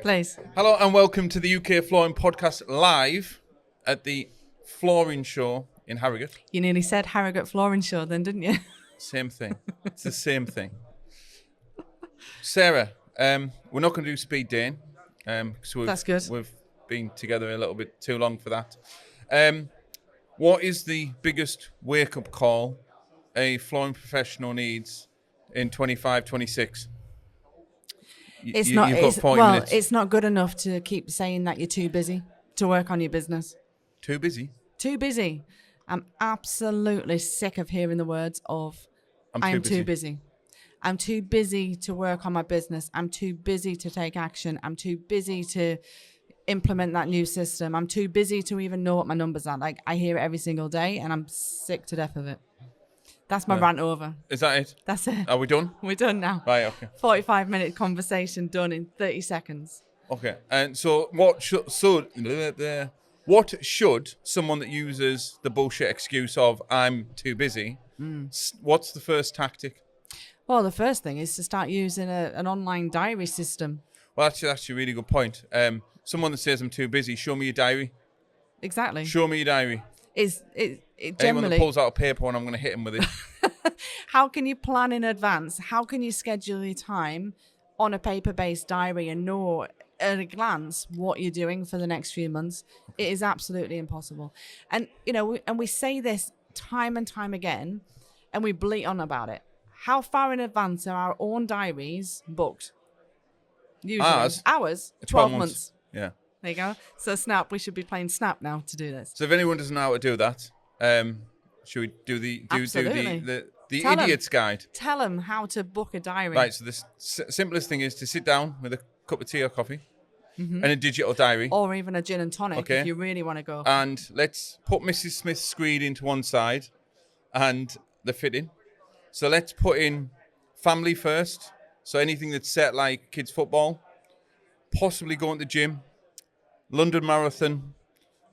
Please. Hello and welcome to the UK Flooring Podcast live at the Flooring Show in Harrogate. You nearly said Harrogate Flooring Show then, didn't you? Same thing. It's the same thing. Sarah, we're not going to do speed dating. So That's good. We've been together a little bit too long for that. What is the biggest wake-up call a flooring professional needs in 25, 26? It's not good enough to keep saying that you're too busy to work on your business. Too busy? Too busy. I'm absolutely sick of hearing the words of I'm too busy. I'm too busy to work on my business. I'm too busy to take action. I'm too busy to implement that new system. I'm too busy to even know what my numbers are. Like, I hear it every single day and I'm sick to death of it. That's my rant over. Is that it? That's it. Are we done? We're done now. Right, okay. 45-minute conversation done in 30 seconds. Okay, and so what should someone that uses the bullshit excuse of I'm too busy, what's the first tactic? Well, the first thing is to start using an online diary system. Well, that's a really good point. Someone that says I'm too busy, show me your diary. Exactly. Show me your diary. It Anyone generally, that pulls out a paper and I'm going to hit him with it. how can you plan in advance? How can you schedule your time on a paper-based diary and know at a glance what you're doing for the next few months? It is absolutely impossible. And, we say this time and time again, and we bleat on about it. How far in advance are our own diaries booked? Usually. Ours? 12 months. Yeah. There you go. So Snap, we should be playing Snap now to do this. So if anyone doesn't know how to do that, should we do the idiot's guide? Tell them how to book a diary. Right, so the simplest thing is to sit down with a cup of tea or coffee and a digital diary. Or even a gin and tonic if you really want to go. And let's put Mrs. Smith's screen into one side and the fitting. So let's put in family first. So anything that's set like kids football, possibly going to the gym, London Marathon,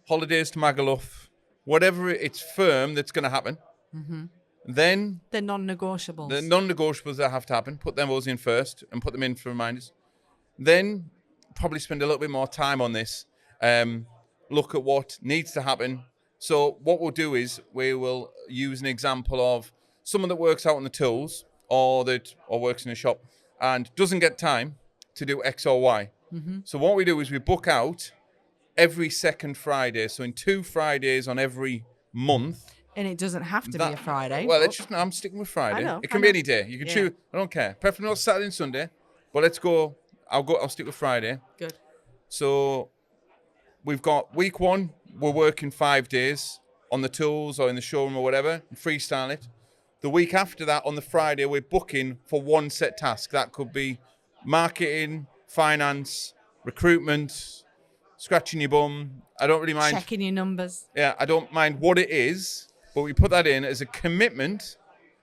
holidays to Magaluf, whatever it's firm that's going to happen. Mm-hmm. Then the non-negotiables. The non-negotiables that have to happen, put them all in first and put them in for reminders. Then probably spend a little bit more time on this. Look at what needs to happen. So what we'll do is we will use an example of someone that works out on the tools or works in a shop and doesn't get time to do X or Y. Mm-hmm. So what we do is we book out every second Friday. So in 2 Fridays on every month. And it doesn't have to be a Friday. Well, I'm sticking with Friday. It can be any day. You can choose. I don't care. Preferably not Saturday and Sunday. But let's go. I'll stick with Friday. Good. So we've got week 1. We're working 5 days on the tools or in the showroom or whatever. And freestyle it. The week after that, on the Friday, we're booking for one set task. That could be marketing, finance, recruitment, scratching your bum. I don't really mind. Checking your numbers. Yeah, I don't mind what it is, but we put that in as a commitment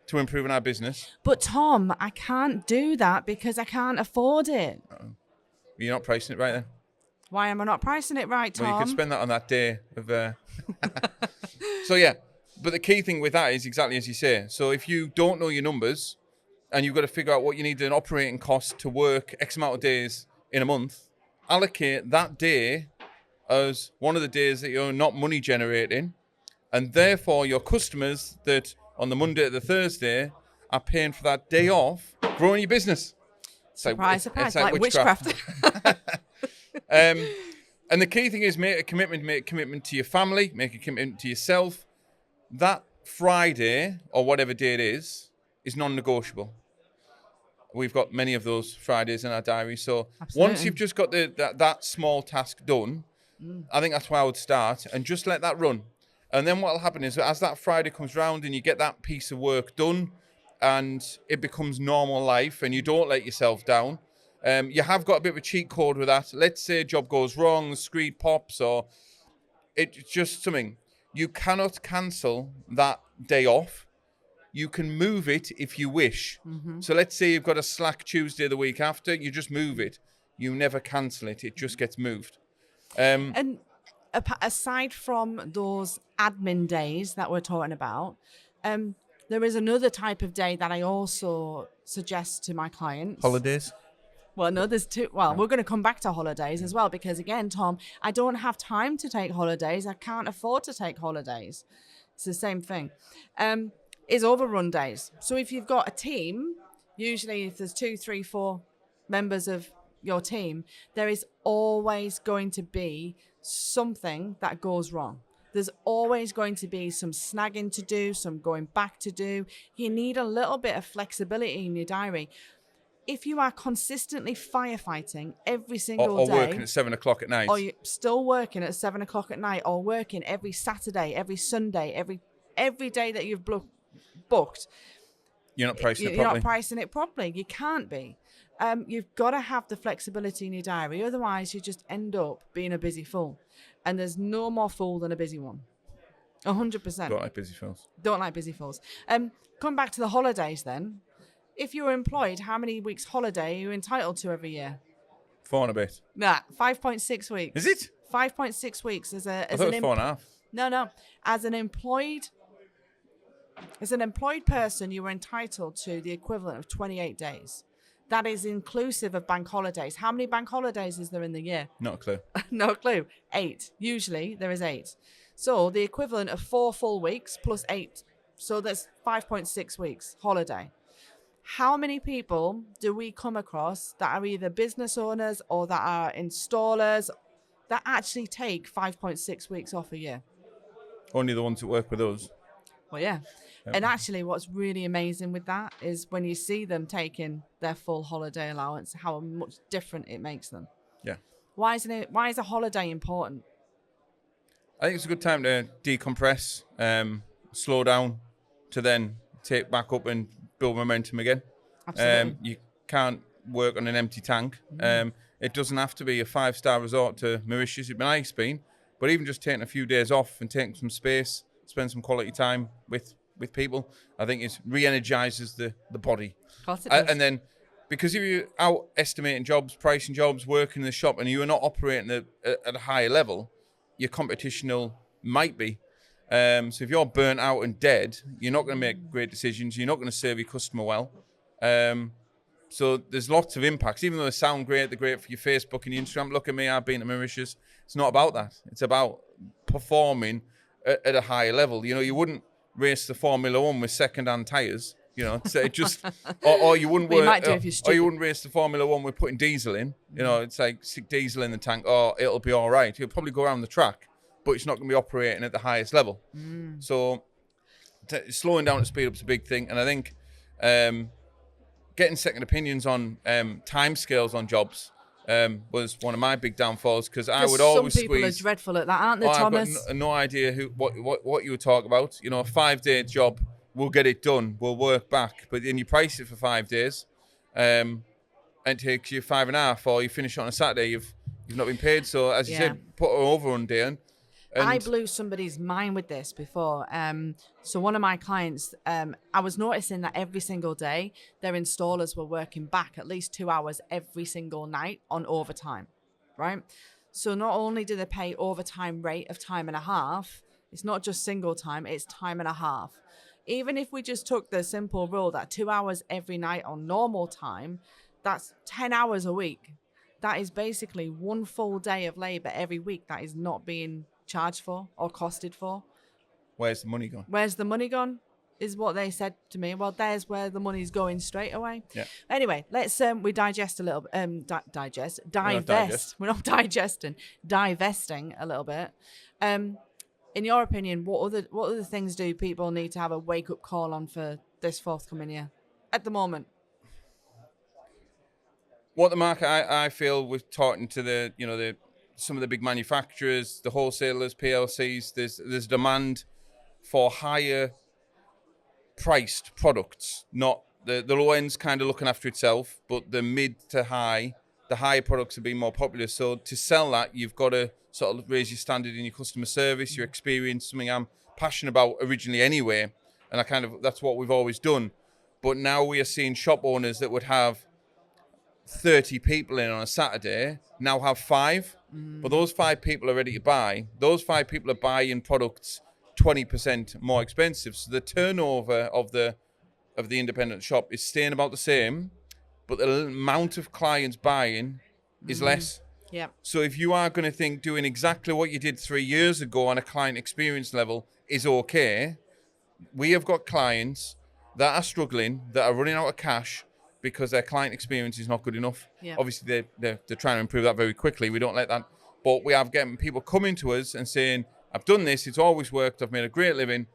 to improving our business. But Tom, I can't do that because I can't afford it. You're not pricing it right then? Why am I not pricing it right, Tom? Well, you could spend that on that day of... So, yeah. But the key thing with that is exactly as you say. So if you don't know your numbers and you've got to figure out what you need an operating cost to work X amount of days in a month, allocate that day as one of the days that you're not money generating, and therefore your customers that on the Monday to the Thursday are paying for that day off, growing your business. Surprise. It's like witchcraft. And the key thing is make a commitment to your family, make a commitment to yourself. That Friday, or whatever day it is non-negotiable. We've got many of those Fridays in our diary. So Absolutely. Once you've just got that small task done, I think that's where I would start and just let that run. And then what will happen is as that Friday comes round and you get that piece of work done and it becomes normal life and you don't let yourself down, you have got a bit of a cheat code with that. Let's say a job goes wrong, the screen pops, or it's just something. You cannot cancel that day off. You can move it if you wish. Mm-hmm. So let's say you've got a slack Tuesday the week after, you just move it. You never cancel it. It just gets moved. And aside from those admin days that we're talking about, there is another type of day that I also suggest to my clients. Holidays? Well, no, there's two. Well, we're going to come back to holidays as well because, again, Tom, I don't have time to take holidays. I can't afford to take holidays. It's the same thing. Is overrun days. So if you've got a team, usually if there's 2, 3, 4 members of your team, there is always going to be something that goes wrong. There's always going to be some snagging to do, some going back to do. You need a little bit of flexibility in your diary. If you are consistently firefighting every single or day, working at 7 o'clock at night, or you're still working at 7 o'clock at night, or working every Saturday, every Sunday, every day that you've booked, you're not pricing it you're properly. not pricing it properly. You can't be. You've got to have the flexibility in your diary. Otherwise, you just end up being a busy fool. And there's no more fool than a busy one. 100%. Don't like busy films. Don't like busy fools. Come back to the holidays then. If you're employed, how many weeks holiday are you entitled to every year? 4 and a bit. Nah, 5.6 weeks. Is it? 5.6 weeks as I thought it was 4.5. No. As an employed person, you were entitled to the equivalent of 28 days. That is inclusive of bank holidays. How many bank holidays is there in the year? Not a clue. No clue. 8. Usually there is 8. So the equivalent of 4 full weeks plus 8. So that's 5.6 weeks holiday. How many people do we come across that are either business owners or that are installers that actually take 5.6 weeks off a year? Only the ones that work with us. Well, yeah. And actually what's really amazing with that is when you see them taking their full holiday allowance, how much different it makes them. Yeah. Why is a holiday important? I think it's a good time to decompress, slow down, to then take back up and build momentum again. Absolutely. You can't work on an empty tank. It doesn't have to be a 5-star resort to Mauritius. It'd be nice being, but even just taking a few days off and taking some space, spend some quality time with people, I think it re-energizes the body. Of course it does. And then, because if you're out estimating jobs, pricing jobs, working in the shop, and you're not operating at a higher level, your competition might be. So if you're burnt out and dead, you're not going to make great decisions. You're not going to serve your customer well. So there's lots of impacts. Even though they sound great, they're great for your Facebook and your Instagram. Look at me, I've been to Mauritius. It's not about that. It's about performing at a higher level. You know, you wouldn't race the Formula One with second-hand tyres. You know, so it just, or you wouldn't Well, you work, might do if you're or stupid. you wouldn't race the Formula One with putting diesel in. You know, it's like stick diesel in the tank. Oh, it'll be all right. You'll probably go around the track, but it's not going to be operating at the highest level. So slowing down to speed up is a big thing. And I think getting second opinions on timescales on jobs was one of my big downfalls, because I would always some people squeeze. are dreadful at that, aren't they, I've Thomas? got no idea what you would talk about. You know, a 5-day job, we'll get it done, we'll work back. But then you price it for 5 days, and it takes you 5.5, or you finish on a Saturday, you've not been paid. So as you said, put an overrun day in. I blew somebody's mind with this before. So one of my clients, I was noticing that every single day, their installers were working back at least 2 hours every single night on overtime, right? So not only do they pay overtime rate of time and a half, it's not just single time, it's time and a half. Even if we just took the simple rule that 2 hours every night on normal time, that's 10 hours a week. That is basically one full day of labor every week that is not being charged for or costed for. Where's the money gone? Where's the money gone? Is what they said to me. Well, there's where the money's going straight away. Yeah. Anyway, let's we digest a little divest. digest. We're not digesting, divesting a little bit. In your opinion, what other things do people need to have a wake up call on for this forthcoming year at the moment? What the market, I feel, with talking to some of the big manufacturers, the wholesalers, PLCs, there's demand for higher priced products. Not the low end's kind of looking after itself, but the mid to high, the higher products have been more popular. So to sell that, you've got to sort of raise your standard in your customer service, your experience, something I'm passionate about originally anyway. And that's what we've always done. But now we are seeing shop owners that would have 30 people in on a Saturday now have 5, but those 5 people are ready to buy. Those 5 people are buying products 20% more expensive. So the turnover of the independent shop is staying about the same, but the amount of clients buying is less. Yeah. So if you are going to think doing exactly what you did 3 years ago on a client experience level is okay, we have got clients that are struggling, that are running out of cash because their client experience is not good enough. Yeah. Obviously, they're trying to improve that very quickly. We don't let that. But we have getting people coming to us and saying, I've done this, it's always worked, I've made a great living,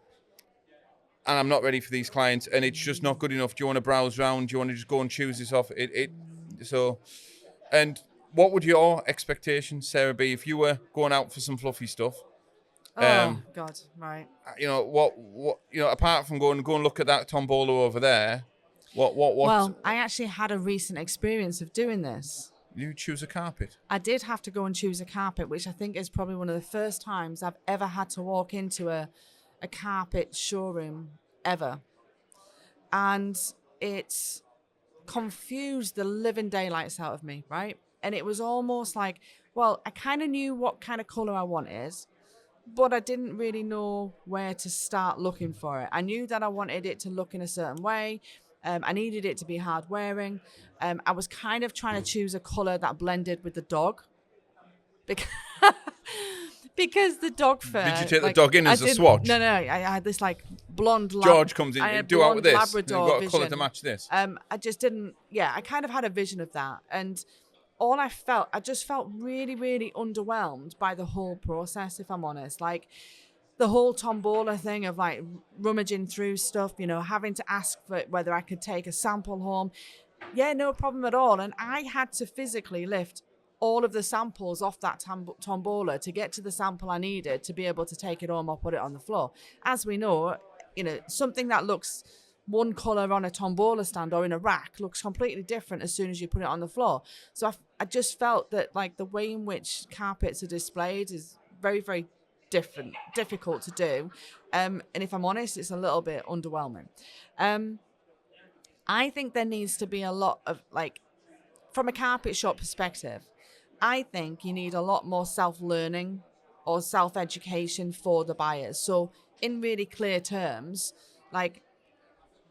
and I'm not ready for these clients, and it's just not good enough. Do you want to browse around? Do you want to just go and choose this off? And what would your expectations, Sarah, be if you were going out for some fluffy stuff? Oh God, right. What apart from go and look at that tombola over there, what Well, I actually had a recent experience of doing this. you choose a carpet? I did have to go and choose a carpet, which I think is probably one of the first times I've ever had to walk into a carpet showroom ever. And it confused the living daylights out of me, right? And it was almost like, well, I kind of knew what kind of color I wanted, but I didn't really know where to start looking for it. I knew that I wanted it to look in a certain way. I needed it to be hard wearing. I was kind of trying to choose a color that blended with the dog. Because the dog fur. Did you take the dog in as a swatch? No. I had this like blonde. George comes in. Do out with this. Labrador You've got a vision. colour to match this. I just didn't. Yeah, I kind of had a vision of that, and I just felt really, really underwhelmed by the whole process. If I'm honest, like the whole tombola thing of like rummaging through stuff, having to ask for whether I could take a sample home. Yeah, no problem at all. And I had to physically lift all of the samples off that tombola to get to the sample I needed to be able to take it home or put it on the floor. As we know, something that looks one color on a tombola stand or in a rack looks completely different as soon as you put it on the floor. So I just felt that like the way in which carpets are displayed is very, very difficult to do. And if I'm honest, it's a little bit underwhelming. I think there needs to be a lot of like, from a carpet shop perspective, I think you need a lot more self-learning or self-education for the buyers. So in really clear terms, like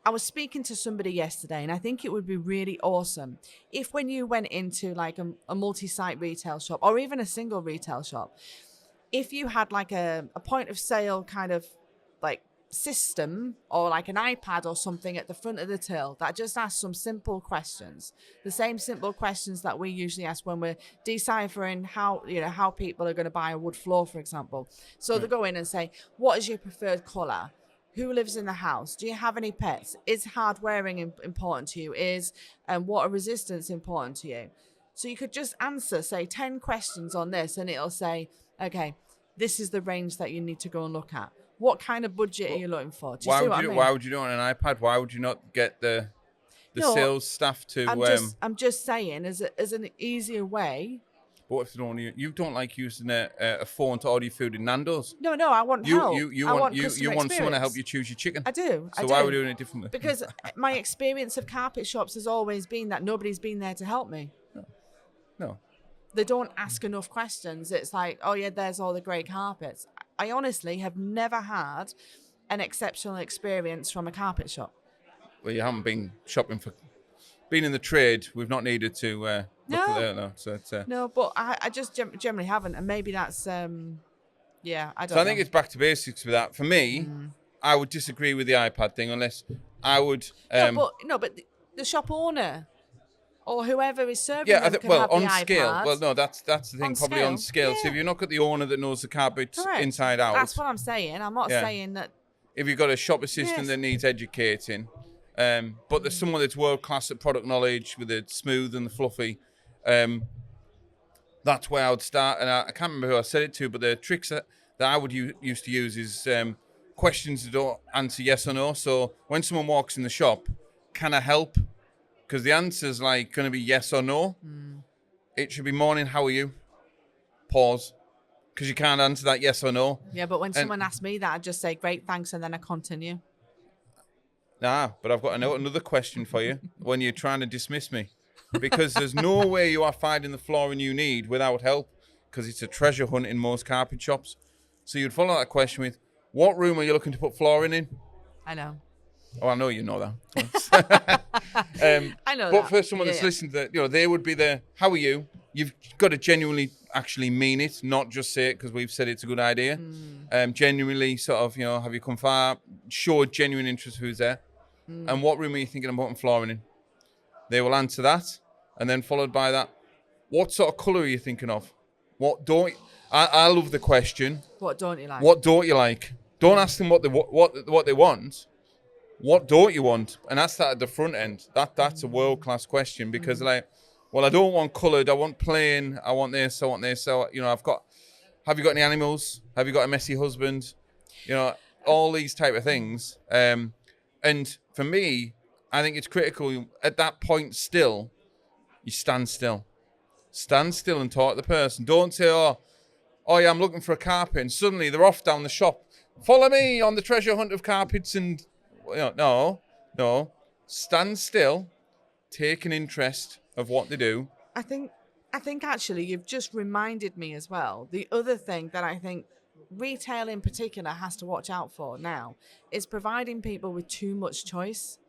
I was speaking to somebody yesterday, and I think it would be really awesome if when you went into like a multi-site retail shop or even a single retail shop, if you had like a point of sale kind of like system or like an iPad or something at the front of the till that just asks some simple questions, the same simple questions that we usually ask when we're deciphering how people are going to buy a wood floor, for example. So they go in and say, what is your preferred color? Who lives in the house? Do you have any pets? Is hard wearing important to you? Is water resistance important to you? So you could just answer, say, 10 questions on this, and it'll say, okay, this is the range that you need to go and look at. What kind of budget are you looking for? Do you see what I mean? Why would you do it on an iPad? Why would you not get the sales staff to? I'm just saying, as an easier way. But what if you don't like using a phone to order your food in Nando's? No, I want help. You want someone to help you choose your chicken. I do. So why are we doing it differently? Because my experience of carpet shops has always been that nobody's been there to help me. No. They don't ask enough questions. It's like, oh yeah, there's all the great carpets. I honestly have never had an exceptional experience from a carpet shop. Well, you haven't been shopping for... Being in the trade, we've not needed to look at that. No, so it's, no, but I just generally haven't. And maybe that's... I don't know. So I think it's back to basics with that. For me, I would disagree with the iPad thing unless I would... but the shop owner... or whoever is serving them can have on the scale. iPad. Well, no, that's the thing. Probably on scale. Yeah. So if you're not got the owner that knows the carpet Correct. inside out, that's what I'm saying. I'm not saying that. If you've got a shop assistant that needs educating, but there's someone that's world class at product knowledge with the smooth and the fluffy, that's where I would start. And I can't remember who I said it to, but the tricks that I would used to use is questions that don't answer yes or no. So when someone walks in the shop, can I help? Because the answer's like going to be yes or no. It should be morning, how are you? Pause. Because you can't answer that yes or no. Yeah, but when someone asks me that, I'd just say, great, thanks, and then I continue. Nah, but I've got another question for you when you're trying to dismiss me. Because there's no way you are finding the flooring you need without help, because it's a treasure hunt in most carpet shops. So you'd follow that question with, what room are you looking to put flooring in? I know. Oh, I know you know that. I know But that. for someone that's Yeah. listening to, they would be the, how are you? You've got to genuinely actually mean it, not just say it because we've said it's a good idea. Genuinely sort of, have you come far? Show genuine interest who's there. And what room are you thinking about flooring in? They will answer that. And then followed by that, what sort of colour are you thinking of? What don't I love the question. What don't you like? What don't you like? Don't ask them what they want. What don't you want? And that's that at the front end. That's a world class question because well, I don't want coloured. I want plain. I want this. I want this. So have you got any animals? Have you got a messy husband? All these type of things. And for me, I think it's critical at that point. Still, you stand still. Stand still and talk to the person. Don't say, oh yeah, I'm looking for a carpet. And suddenly they're off down the shop. Follow me on the treasure hunt of carpets. And no. Stand still. Take an interest of what they do. I think actually you've just reminded me as well. The other thing that I think retail in particular has to watch out for now is providing people with too much choice.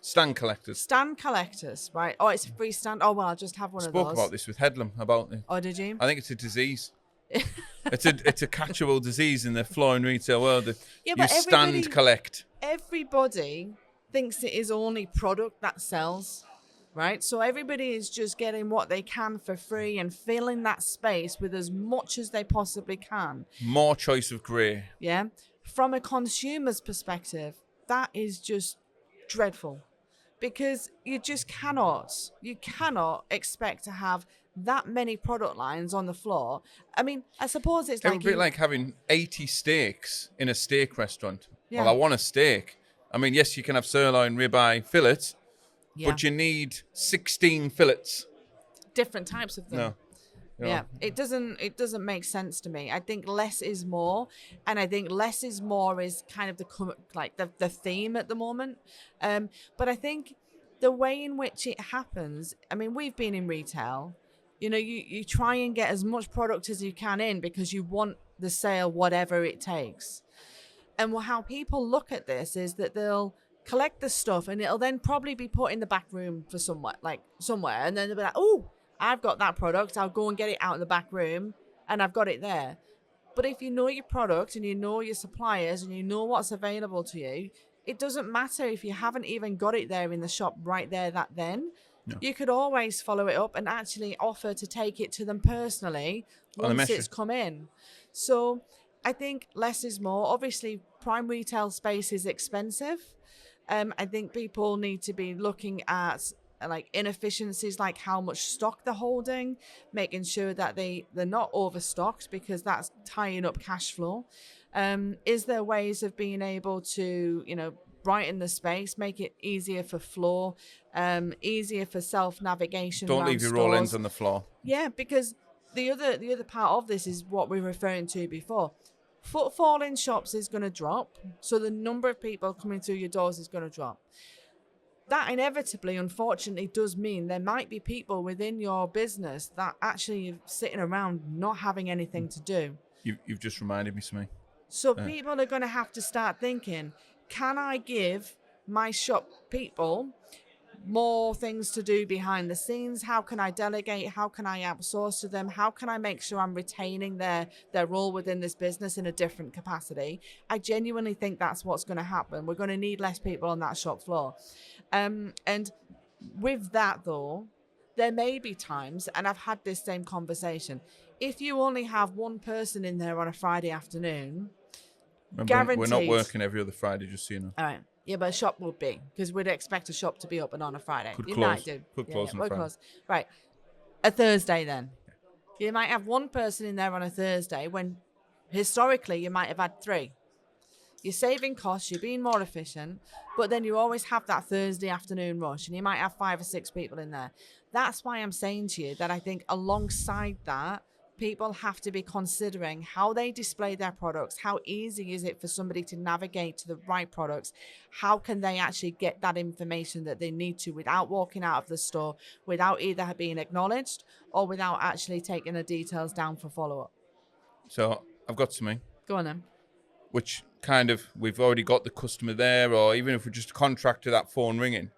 Stand collectors. Stand collectors, right? Oh, it's a free stand. Oh, well, I'll just have one of those. Spoke about this with Headlam about it. Oh, did you? I think it's a disease. it's a catchable disease in the flooring retail world. Yeah, you but stand collect. Everybody thinks it is only product that sells, right? So everybody is just getting what they can for free and filling that space with as much as they possibly can. More choice of grey. Yeah. From a consumer's perspective, that is just dreadful. Because you cannot expect to have that many product lines on the floor. I mean, I suppose it's It like would be like having 80 steaks in a steak restaurant. Yeah. Well, I want a steak. I mean, yes, you can have sirloin, ribeye, fillet, but you need 16 fillets. Different types of them. No. Yeah, it doesn't make sense to me. I think less is more, and I think less is more is kind of the theme at the moment. But I think the way in which it happens, I mean, we've been in retail. You try and get as much product as you can in because you want the sale, whatever it takes. And how people look at this is that they'll collect the stuff and it'll then probably be put in the back room for somewhere, and then they'll be like, oh, I've got that product, I'll go and get it out in the back room and I've got it there. But if you know your product and you know your suppliers and you know what's available to you, it doesn't matter if you haven't even got it there in the shop right there that then. No. You could always follow it up and actually offer to take it to them personally once it's come in. So I think less is more. Obviously, prime retail space is expensive. I think people need to be looking at inefficiencies, like how much stock they're holding, making sure that they're not overstocked because that's tying up cash flow. Is there ways of being able to, brighten the space, make it easier for flow, easier for self-navigation? Don't leave your roll ends on the floor. Yeah, because the other part of this is what we were referring to before. Footfall in shops is going to drop, so the number of people coming through your doors is going to drop. That inevitably, unfortunately, does mean there might be people within your business that actually are sitting around not having anything to do. You've just reminded me something. So people are going to have to start thinking, can I give my shop people more things to do behind the scenes? How can I delegate? How can I outsource to them? How can I make sure I'm retaining their role within this business in a different capacity? I genuinely think that's what's going to happen. We're going to need less people on that shop floor. And with that, though, there may be times, and I've had this same conversation, if you only have one person in there on a Friday afternoon, guaranteed. We're not working every other Friday, just so you know. All right. Yeah, but a shop would be, because we'd expect a shop to be open on a Friday. Could you close. might do. Could close on a Friday. Close. Right. A Thursday then. You might have one person in there on a Thursday when historically you might have had 3. You're saving costs, you're being more efficient, but then you always have that Thursday afternoon rush and you might have 5 or 6 people in there. That's why I'm saying to you that I think alongside that, people have to be considering how they display their products. How easy is it for somebody to navigate to the right products? How can they actually get that information that they need to without walking out of the store, without either being acknowledged or without actually taking the details down for follow-up? So I've got something. Go on then. which kind of we've already got the customer there, or even if we're just a contractor, that phone ringing.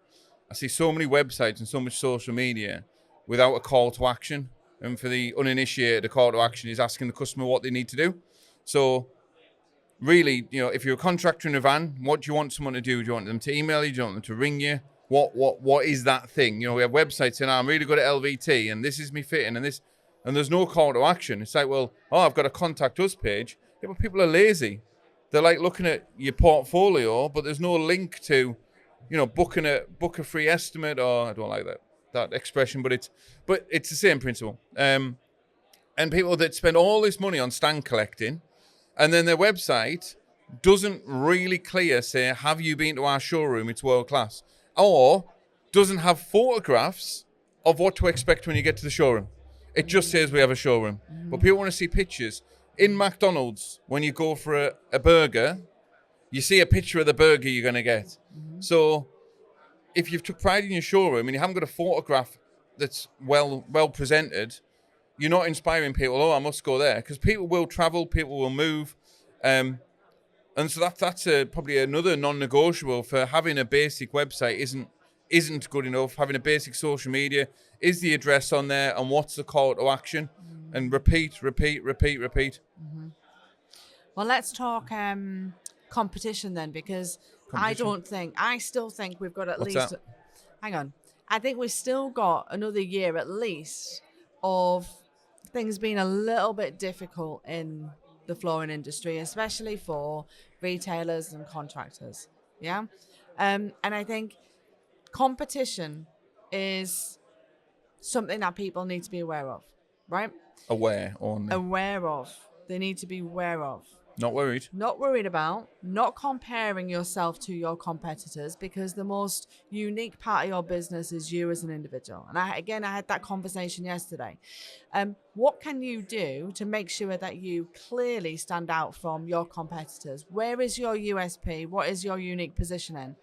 I see so many websites and so much social media without a call to action. And for the uninitiated, a call to action is asking the customer what they need to do. So really, if you're a contractor in a van, what do you want someone to do? Do you want them to email you? Do you want them to ring you? What is that thing? We have websites saying, I'm really good at LVT and this is me fitting and this, and there's no call to action. It's like, well, I've got a contact us page. Yeah, but people are lazy. They're like looking at your portfolio, but there's no link to, book a free estimate, or I don't like that expression, but it's the same principle. And people that spend all this money on stand collecting, and then their website doesn't really clear say, have you been to our showroom? It's world class. Or doesn't have photographs of what to expect when you get to the showroom. It just says we have a showroom. But people want to see pictures. In McDonald's, when you go for a burger, you see a picture of the burger you're going to get. So if you've took pride in your showroom and you haven't got a photograph that's well presented, you're not inspiring people, I must go there. Because people will travel, people will move. And so that's probably another non-negotiable for having a basic website isn't good enough. Having a basic social media, is the address on there and what's the call to action? And repeat. Well, let's talk competition then, because I still think we've got What's that? hang on. I think we've still got another year at least of things being a little bit difficult in the flooring industry, especially for retailers and contractors. Yeah. And I think competition is something that people need to be aware of, right? Aware only. Aware of. They need to be aware of. Not worried. Not worried about, not comparing yourself to your competitors, because the most unique part of your business is you as an individual. And I had that conversation yesterday. What can you do to make sure that you clearly stand out from your competitors? Where is your USP? What is your unique positioning?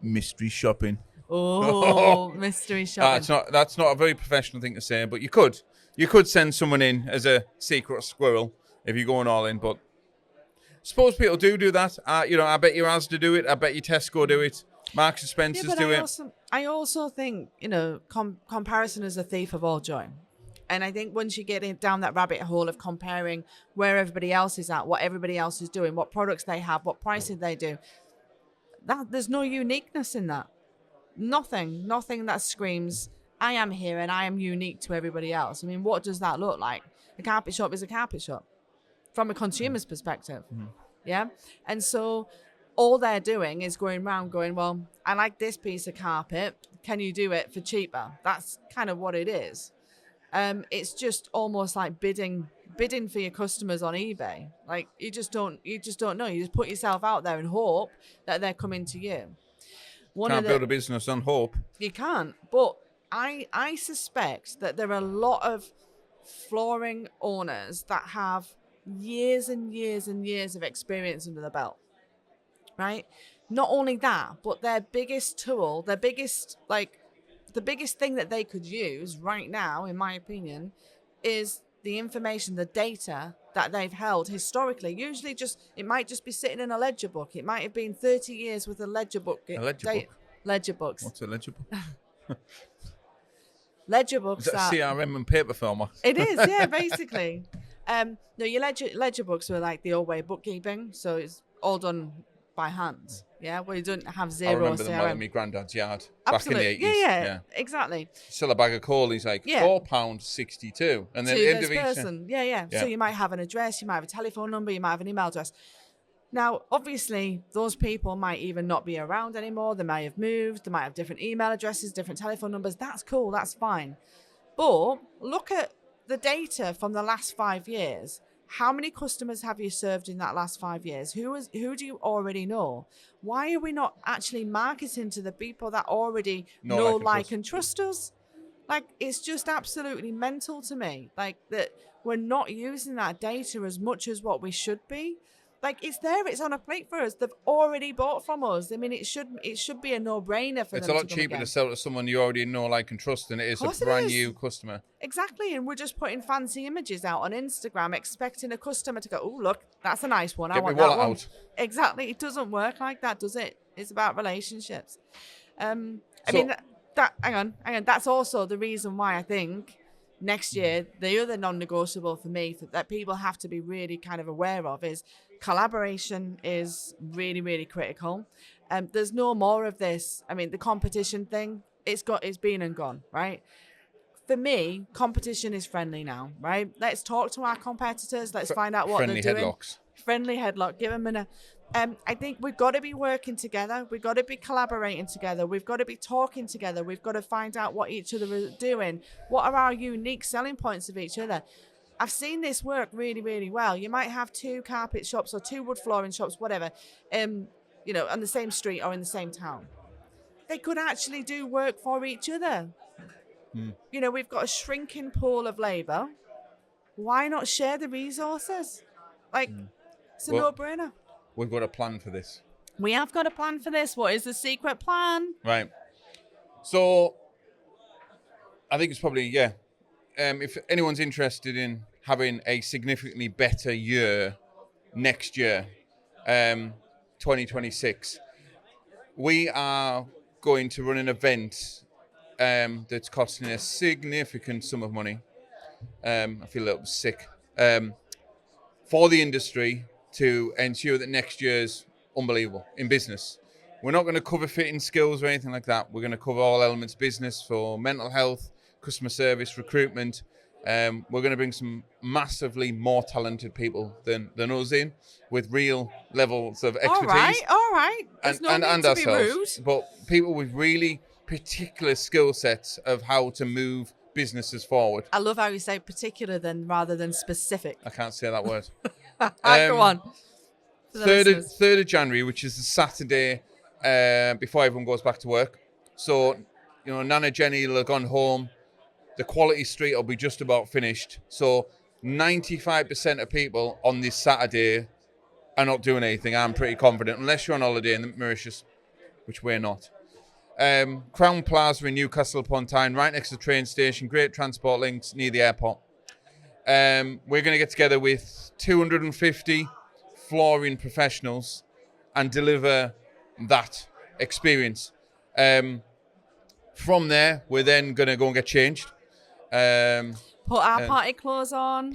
Mystery shopping. Oh, mystery shopping. That's not a very professional thing to say, but you could send someone in as a secret squirrel if you're going all in, but suppose people do that. I bet your Asda do it. I bet your Tesco do it. Marks and Spencer's do it. I also think, comparison is a thief of all joy. And I think once you get down that rabbit hole of comparing where everybody else is at, what everybody else is doing, what products they have, what pricing they do, there's no uniqueness in that. Nothing that screams, I am here and I am unique to everybody else. I mean, what does that look like? A carpet shop is a carpet shop from a consumer's perspective. Yeah. And so all they're doing is going around going, well, I like this piece of carpet. Can you do it for cheaper? That's kind of what it is. It's just almost like bidding for your customers on eBay. Like you just don't know. You just put yourself out there and hope that they're coming to you. Can't build a business on hope. You can't. But I suspect that there are a lot of flooring owners that have years and years and years of experience under the belt, right? Not only that, but their biggest tool, the biggest thing that they could use right now, in my opinion, is the information, the data that they've held historically. Usually it might just be sitting in a ledger book. It might have been 30 years with a ledger book. A ledger book? Ledger books. What's a ledger book? Ledger books is that CRM and paper format? It is, yeah, basically. No, your ledger books were like the old way of bookkeeping, so it's all done by hand. Yeah, where you don't have zero. I remember CRM. them all in my granddad's yard Absolutely. back in the 80s. Yeah, exactly. Sell a bag of coal, he's like £4.62, and then to the end this of each person. Yeah. So you might have an address, you might have a telephone number, you might have an email address. Now, obviously, those people might even not be around anymore. They might have moved. They might have different email addresses, different telephone numbers. That's cool. That's fine. But look at the data from the last 5 years. How many customers have you served in that last 5 years? Who do you already know? Why are we not actually marketing to the people that already know, like, and trust us? Like, it's just absolutely mental to me. Like, that we're not using that data as much as what we should be. Like, it's there, it's on a plate for us. They've already bought from us. I mean, it should be a no-brainer for It's them a to lot come cheaper again. to sell to someone you already know, like, and trust than it is a Course it brand is. new customer. Exactly, and we're just putting fancy images out on Instagram, expecting a customer to go, "Oh, look, that's a nice one. I Get my want that wallet one." out. Exactly, it doesn't work like that, does it? It's about relationships. I So- mean, that hang on. That's also the reason why I think next year the other non-negotiable for me that people have to be really kind of aware of is collaboration is really, really critical. There's no more of this. I mean, the competition thing, it's been and gone, right? For me, competition is friendly now, right? Let's talk to our competitors. Let's find out what friendly they're doing. headlocks. Friendly headlock. Give them I think we've got to be working together. We've got to be collaborating together. We've got to be talking together. We've got to find out what each other are doing. What are our unique selling points of each other? I've seen this work really, really well. You might have 2 carpet shops or 2 wood flooring shops, whatever, on the same street or in the same town. They could actually do work for each other. We've got a shrinking pool of labour. Why not share the resources? Like, it's a Well- no-brainer. We've got a plan for this. We have got a plan for this. What is the secret plan? Right. So, I think it's probably, if anyone's interested in having a significantly better year next year, 2026, we are going to run an event that's costing a significant sum of money. I feel a little sick. For the industry to ensure that next year's unbelievable in business. We're not going to cover fitting skills or anything like that. We're going to cover all elements of business for mental health, customer service, recruitment. We're going to bring some massively more talented people than us in with real levels of expertise. All right. There's no need to be rude. But people with really particular skill sets of how to move businesses forward. I love how you say particular rather than specific. I can't say that word. Go on. 3rd of January, which is the Saturday before everyone goes back to work. So, Nana Jenny will have gone home. The Quality Street will be just about finished. So 95% of people on this Saturday are not doing anything, I'm pretty confident, unless you're on holiday in the Mauritius, which we're not. Crown Plaza in Newcastle upon Tyne, right next to the train station, great transport links near the airport. We're going to get together with 250 flooring professionals and deliver that experience. From there, we're then going to go and get changed. Put our party clothes on.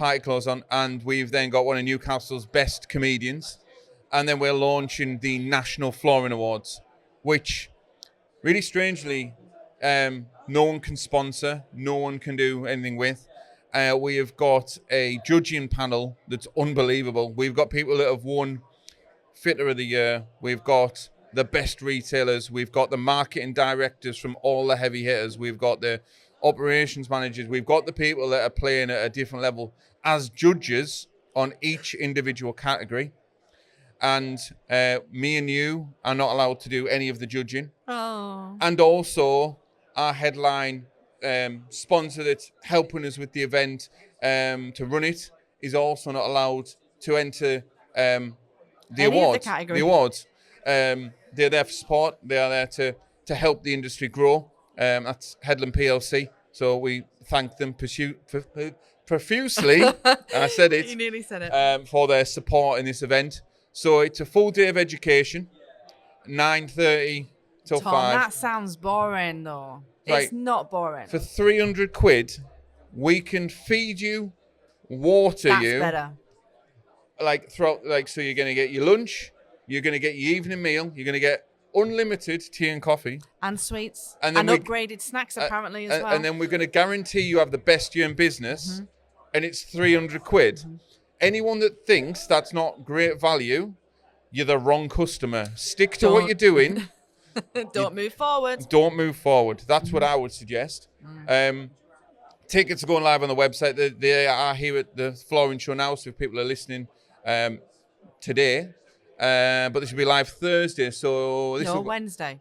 And we've then got one of Newcastle's best comedians. And then we're launching the National Flooring Awards, which, really strangely, no one can sponsor, no one can do anything with. We have got a judging panel that's unbelievable. We've got people that have won Fitter of the Year. We've got the best retailers. We've got the marketing directors from all the heavy hitters. We've got the operations managers. We've got the people that are playing at a different level as judges on each individual category. And me and you are not allowed to do any of the judging. Oh. And also, our headline sponsor that's helping us with the event to run it is also not allowed to enter the awards. The awards. They're there for support. They are there to help the industry grow. That's Headland PLC. So we thank them profusely. I said it. You nearly said it. For their support in this event. So it's a full day of education, 9:30 till Tom, 5. that sounds boring though. Right. It's not boring. For 300 quid, we can feed you, water That's you. better. So you're going to get your lunch, you're going to get your evening meal, you're going to get unlimited tea and coffee. And sweets. And And, then upgraded snacks apparently as well. And then we're going to guarantee you have the best year in business, and it's 300 quid. Anyone that thinks that's not great value, you're the wrong customer. Stick to what you're doing. Don't move forward. Don't move forward. That's what I would suggest. Tickets are going live on the website. They are here at the Flooring Show now, so if people are listening today. But this will be live Thursday. So Wednesday.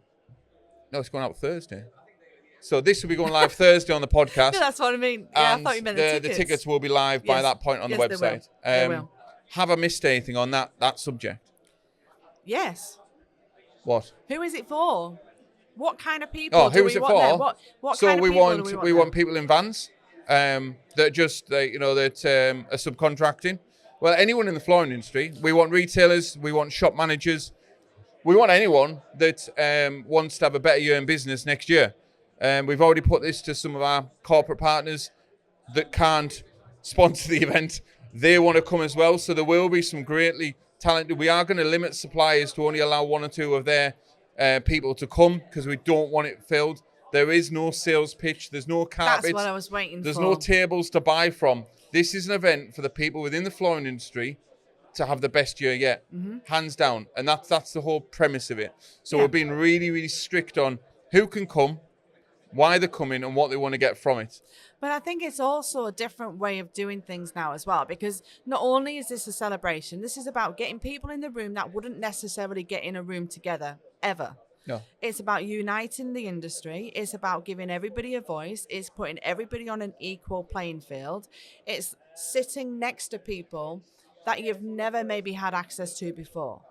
No, it's going out Thursday. So this will be going live Thursday on the podcast. Yeah, that's what I mean. Yeah, and I thought you meant the tickets. The tickets will be live by that point on the Yes, website. they will. Have I missed anything on that subject? Yes. What? Who is it for? What kind of people Oh, do who is we it want there? for? What So kind of we people do want we want there? people in vans that just that are subcontracting. Well, anyone in the flooring industry. We want retailers. We want shop managers. We want anyone that wants to have a better year in business next year. We've already put this to some of our corporate partners that can't sponsor the event. They want to come as well. So there will be some greatly talented. We are going to limit suppliers to only allow one or two of their people to come because we don't want it filled. There is no sales pitch. There's no carpets. That's what I was waiting There's for. no tables to buy from. This is an event for the people within the flooring industry to have the best year yet, hands down. And that's the whole premise of it. So Yeah. we're being really, really strict on who can come, why they're coming, and what they want to get from it. But I think it's also a different way of doing things now as well, because not only is this a celebration, this is about getting people in the room that wouldn't necessarily get in a room together ever. No. It's about uniting the industry. It's about giving everybody a voice. It's putting everybody on an equal playing field. It's sitting next to people that you've never maybe had access to before.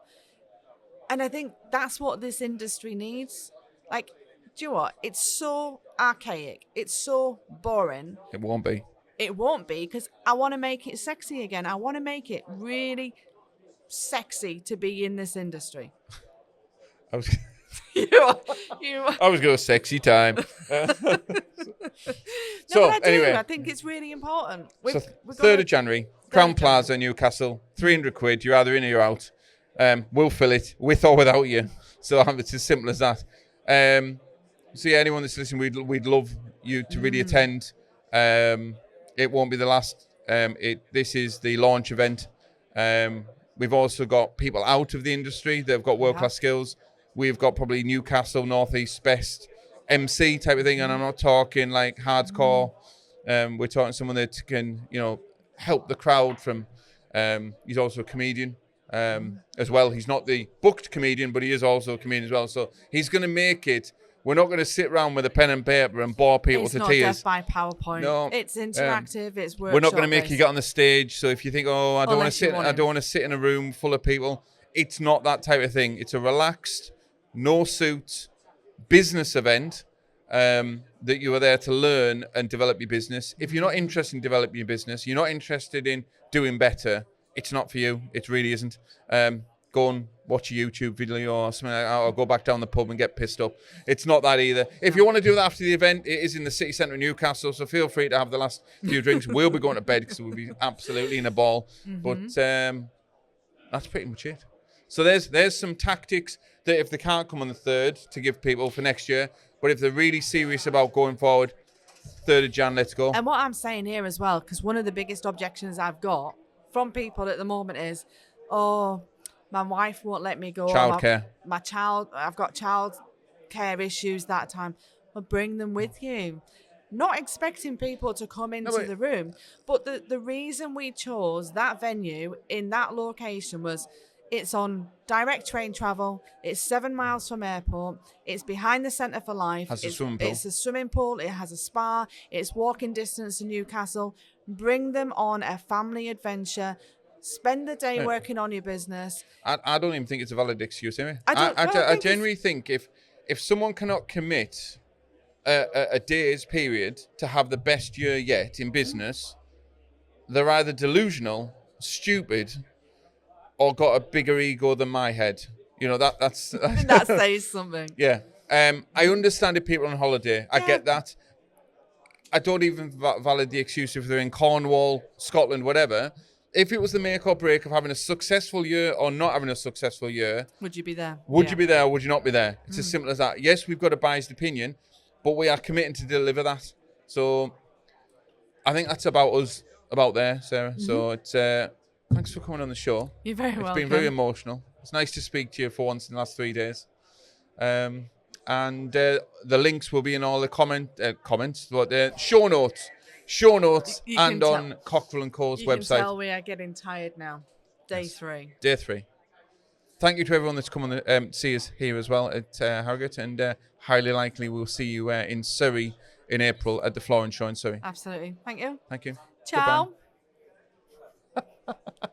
And I think that's what this industry needs. Like, do you know what? It's so archaic. It's so boring. It won't be. It won't be, because I want to make it sexy again. I want to make it really sexy to be in this industry. I was, you, you, I was going to sexy time. no, So, but I do. anyway. I think it's really important. We've 3rd of January, Crown of Plaza, Newcastle, 300 quid. You're either in or you're out. We'll fill it with or without you. So it's as simple as that. So yeah, anyone that's listening, we'd love you to really attend. It won't be the last. This is the launch event. We've also got people out of the industry that have got world-class skills. We've got probably Newcastle Northeast best MC type of thing, and I'm not talking like hardcore. We're talking someone that can, help the crowd from. He's also a comedian as well. He's not the booked comedian, but he is also a comedian as well. So he's going to make it. We're not going to sit around with a pen and paper and bore people it's to not tears. Death by PowerPoint. No, it's interactive. It's workshop. We're not going to make you get on the stage. So if you think, I don't want to sit in a room full of people, it's not that type of thing. It's a relaxed, no suit business event that you are there to learn and develop your business. If you're not interested in developing your business, you're not interested in doing better, it's not for you. It really isn't. Go and watch a YouTube video or something like that, or go back down the pub and get pissed up. It's not that either. If you want to do that after the event, it is in the city centre of Newcastle, so feel free to have the last few drinks. We'll be going to bed because we'll be absolutely in a ball. But that's pretty much it. So there's some tactics that if they can't come on the 3rd to give people for next year, but if they're really serious about going forward, 3rd of Jan, let's go. And what I'm saying here as well, because one of the biggest objections I've got from people at the moment is, my wife won't let me go. Childcare. I've got child care issues that time. Well, bring them with you. Not expecting people to come into the room. But the reason we chose that venue in that location was it's on direct train travel. It's 7 miles from airport. It's behind the Centre for Life. Has a swimming pool. It's a swimming pool. It has a spa. It's walking distance to Newcastle. Bring them on a family adventure. Spend the day working on your business. I don't even think it's a valid excuse, anyway. I I genuinely think if someone cannot commit a day's period to have the best year yet in business, they're either delusional, stupid, or got a bigger ego than my head. That's that says something. Yeah. I understand if people are on holiday. I get that. I don't even valid the excuse if they're in Cornwall, Scotland, whatever. If it was the make or break of having a successful year or not having a successful year, would you be there? Would you be there or would you not be there? It's as simple as that. Yes, we've got a biased opinion, but we are committing to deliver that. So I think that's about us, about there, Sarah. So it's thanks for coming on the show. You're very welcome. It's been very emotional. It's nice to speak to you for once in the last 3 days. And the links will be in all the comments, but show notes, and on Cockrell & Co.'s website. You can tell we are getting tired now. Day 3. Day 3. Thank you to everyone that's come on see us here as well at Harrogate, and highly likely we'll see you in Surrey in April at the Flooring Show in Surrey. Absolutely. Thank you. Thank you. Ciao. Goodbye.